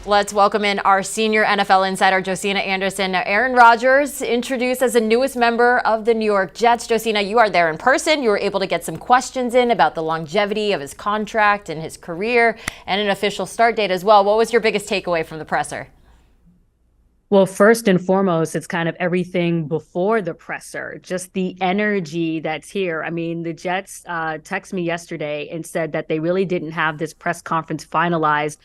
Let's welcome in our senior NFL insider, Josina Anderson. Now, Aaron Rodgers introduced as the newest member of the New York Jets. Josina, you are there in person. You were able to get some questions in about the longevity of his contract and his career and an official start date as well. What was your biggest takeaway from the presser? Well, first and foremost, it's kind of everything before the presser, just the energy that's here. I mean, the Jets texted me yesterday and said that they really didn't have this press conference finalized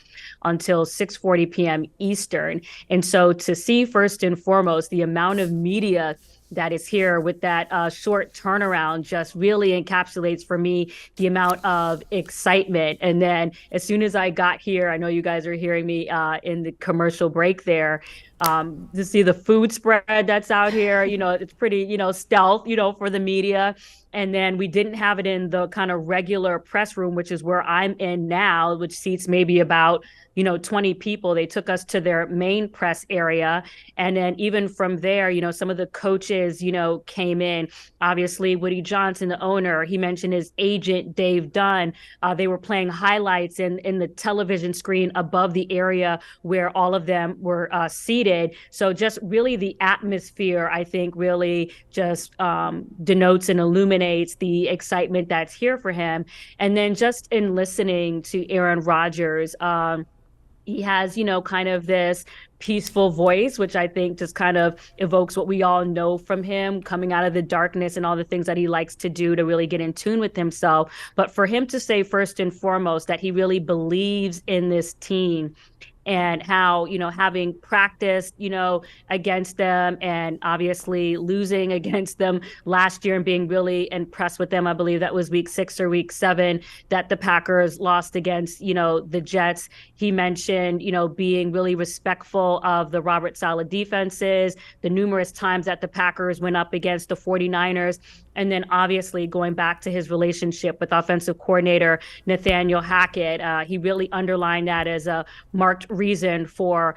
until 6:40 p.m. Eastern. And so to see first and foremost the amount of media that is here with that short turnaround just really encapsulates for me the amount of excitement. And then as soon as I got here, I know you guys are hearing me in the commercial break there, to see the food spread that's out here, it's pretty, stealth, for the media. And then we didn't have it in the kind of regular press room, which is where I'm in now, which seats maybe about 20 people. They took us to their main press area. And then even from there, some of the coaches, came in. Obviously, Woody Johnson, the owner, he mentioned his agent, Dave Dunn. They were playing highlights in the television screen above the area where all of them were seated. So just really the atmosphere, I think, really just denotes and illuminates the excitement that's here for him. And then just in listening to Aaron Rodgers, he has, kind of this peaceful voice, which I think just kind of evokes what we all know from him, coming out of the darkness and all the things that he likes to do to really get in tune with himself. But for him to say first and foremost that he really believes in this team and how, having practiced, against them and obviously losing against them last year and being really impressed with them. I believe that was week 6 or week 7 that the Packers lost against, the Jets. He mentioned, being really respectful of the Robert Saleh defenses, the numerous times that the Packers went up against the 49ers. And then obviously going back to his relationship with offensive coordinator Nathaniel Hackett, he really underlined that as a marked reason for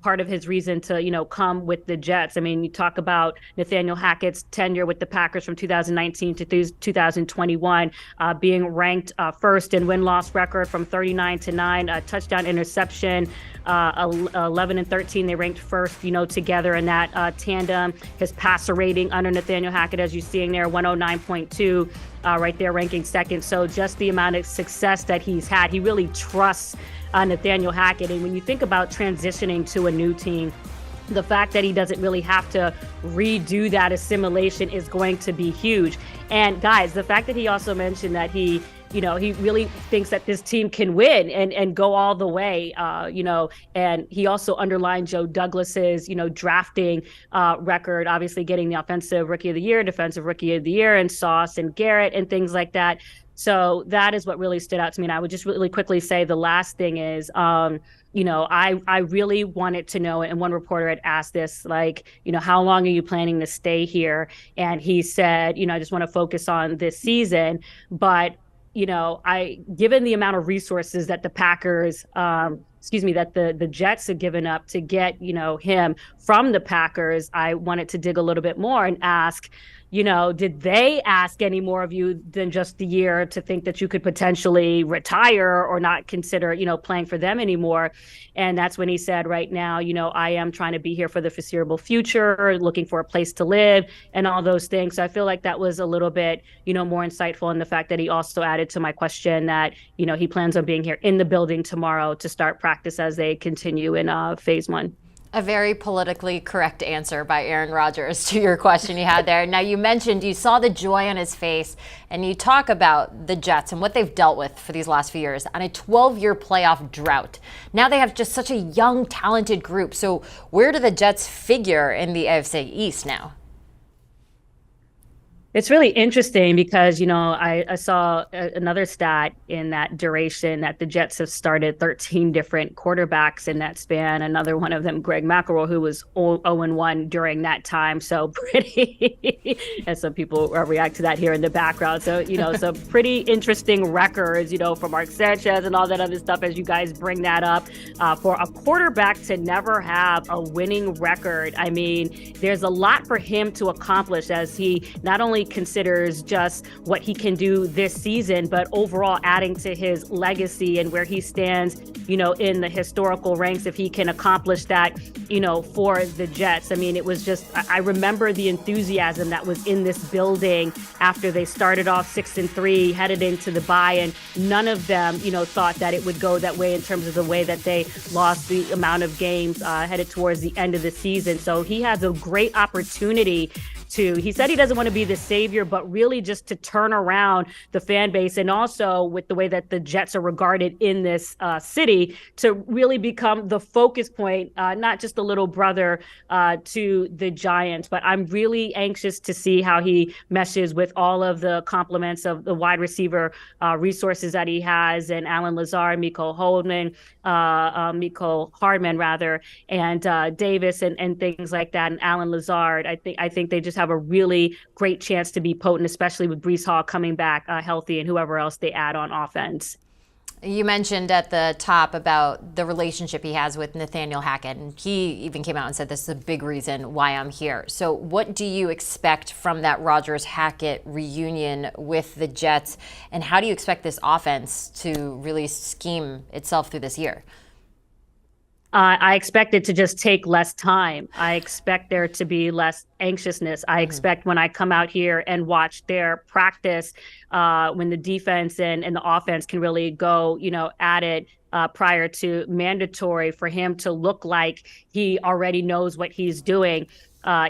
part of his reason to, come with the Jets. I mean, you talk about Nathaniel Hackett's tenure with the Packers from 2019 to 2021, being ranked first in win-loss record from 39-9, touchdown interception, 11-13. They ranked first, together in that tandem. His passer rating under Nathaniel Hackett, as you're seeing there, 109.2. Right there, ranking second. So just the amount of success that he's had, he really trusts Nathaniel Hackett. And when you think about transitioning to a new team, the fact that he doesn't really have to redo that assimilation is going to be huge. And guys, the fact that he also mentioned that he really thinks that this team can win and go all the way, and he also underlined Joe Douglas's, drafting record, obviously getting the offensive rookie of the year, defensive rookie of the year, and Sauce and Garrett and things like that. So that is what really stood out to me. And I would just really quickly say the last thing is, I really wanted to know, and one reporter had asked this, how long are you planning to stay here? And he said, I just want to focus on this season. But given the amount of resources that the Packers, that the Jets have given up to get, him from the Packers, I wanted to dig a little bit more and ask, did they ask any more of you than just the year to think that you could potentially retire or not consider, playing for them anymore? And that's when he said, right now, I am trying to be here for the foreseeable future, looking for a place to live and all those things. So I feel like that was a little bit, more insightful in the fact that he also added to my question that, he plans on being here in the building tomorrow to start practice as they continue in phase 1. A very politically correct answer by Aaron Rodgers to your question you had there. Now, you mentioned you saw the joy on his face, and you talk about the Jets and what they've dealt with for these last few years on a 12-year playoff drought. Now they have just such a young, talented group. So where do the Jets figure in the AFC East now? It's really interesting because, I saw another stat in that duration that the Jets have started 13 different quarterbacks in that span. Another one of them, Greg McElroy, who was 0-1 during that time. So pretty, and some people react to that here in the background. So, some pretty interesting records, for Mark Sanchez and all that other stuff as you guys bring that up. For a quarterback to never have a winning record, I mean, there's a lot for him to accomplish as he not only only considers just what he can do this season, but overall adding to his legacy and where he stands, in the historical ranks, if he can accomplish that, for the Jets. I mean, it was just, I remember the enthusiasm that was in this building after they started off 6-3, headed into the bye, and none of them, thought that it would go that way in terms of the way that they lost the amount of games headed towards the end of the season. So he has a great opportunity he said he doesn't want to be the savior, but really just to turn around the fan base, and also with the way that the Jets are regarded in this city, to really become the focus point, not just the little brother to the Giants. But I'm really anxious to see how he meshes with all of the complements of the wide receiver resources that he has, and Alan Lazard, Mecole Hardman rather, and Davis and things like that, and Alan Lazard. I think they just have a really great chance to be potent, especially with Breece Hall coming back healthy, and whoever else they add on offense. You mentioned at the top about the relationship he has with Nathaniel Hackett, and he even came out and said this is a big reason why I'm here. So what do you expect from that Rodgers-Hackett reunion with the Jets, and how do you expect this offense to really scheme itself through this year? I expect it to just take less time. I expect there to be less anxiousness. I expect when I come out here and watch their practice, when the defense and the offense can really go, at it prior to mandatory, for him to look like he already knows what he's doing.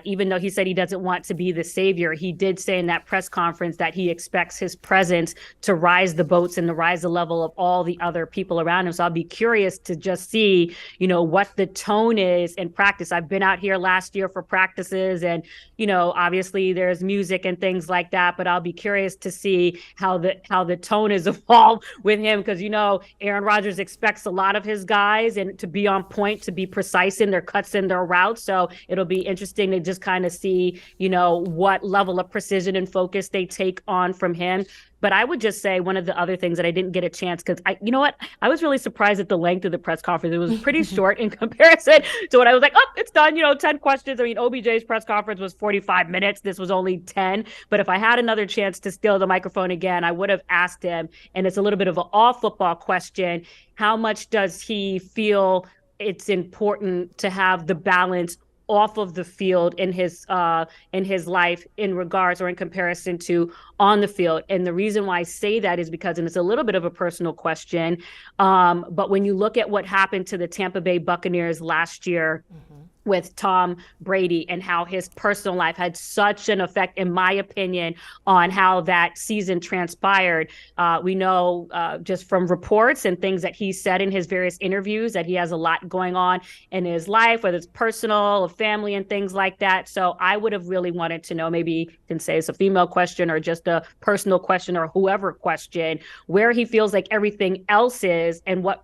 Even though he said he doesn't want to be the savior, he did say in that press conference that he expects his presence to rise the boats and to rise the level of all the other people around him. So I'll be curious to just see, what the tone is in practice. I've been out here last year for practices, and, obviously there's music and things like that, but I'll be curious to see how the tone is evolved with him, because, Aaron Rodgers expects a lot of his guys and to be on point, to be precise in their cuts and their routes. So it'll be interesting to just kind of see, what level of precision and focus they take on from him. But I would just say one of the other things that I didn't get a chance, because I was really surprised at the length of the press conference. It was pretty short in comparison to what I was like, oh, it's done, 10 questions. I mean, OBJ's press conference was 45 minutes. This was only 10. But if I had another chance to steal the microphone again, I would have asked him, and it's a little bit of an all-football question, how much does he feel it's important to have the balance off of the field in his life in regards or in comparison to on the field? And the reason why I say that is because, and it's a little bit of a personal question, but when you look at what happened to the Tampa Bay Buccaneers last year, with Tom Brady, and how his personal life had such an effect, in my opinion, on how that season transpired. We know just from reports and things that he said in his various interviews that he has a lot going on in his life, whether it's personal or family and things like that. So I would have really wanted to know, maybe you can say it's a female question or just a personal question or whoever question, where he feels like everything else is, and what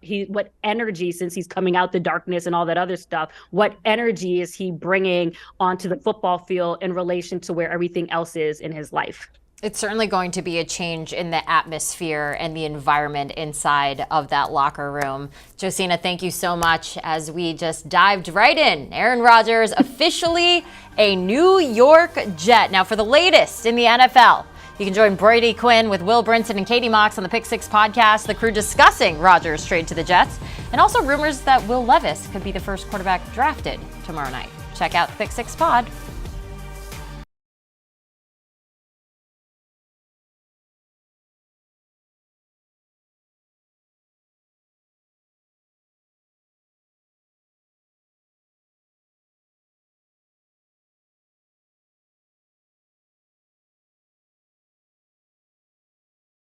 energy, since he's coming out the darkness and all that other stuff, what energy is he bringing onto the football field in relation to where everything else is in his life. It's certainly going to be a change in the atmosphere and the environment inside of that locker room. Josina, thank you so much as we just dived right in. Aaron Rodgers, officially a New York Jet. Now, for the latest in the NFL, you can join Brady Quinn with Will Brinson and Katie Mox on the Pick Six podcast, the crew discussing Rodgers' trade to the Jets, and also rumors that Will Levis could be the first quarterback drafted tomorrow night. Check out the Pick Six Pod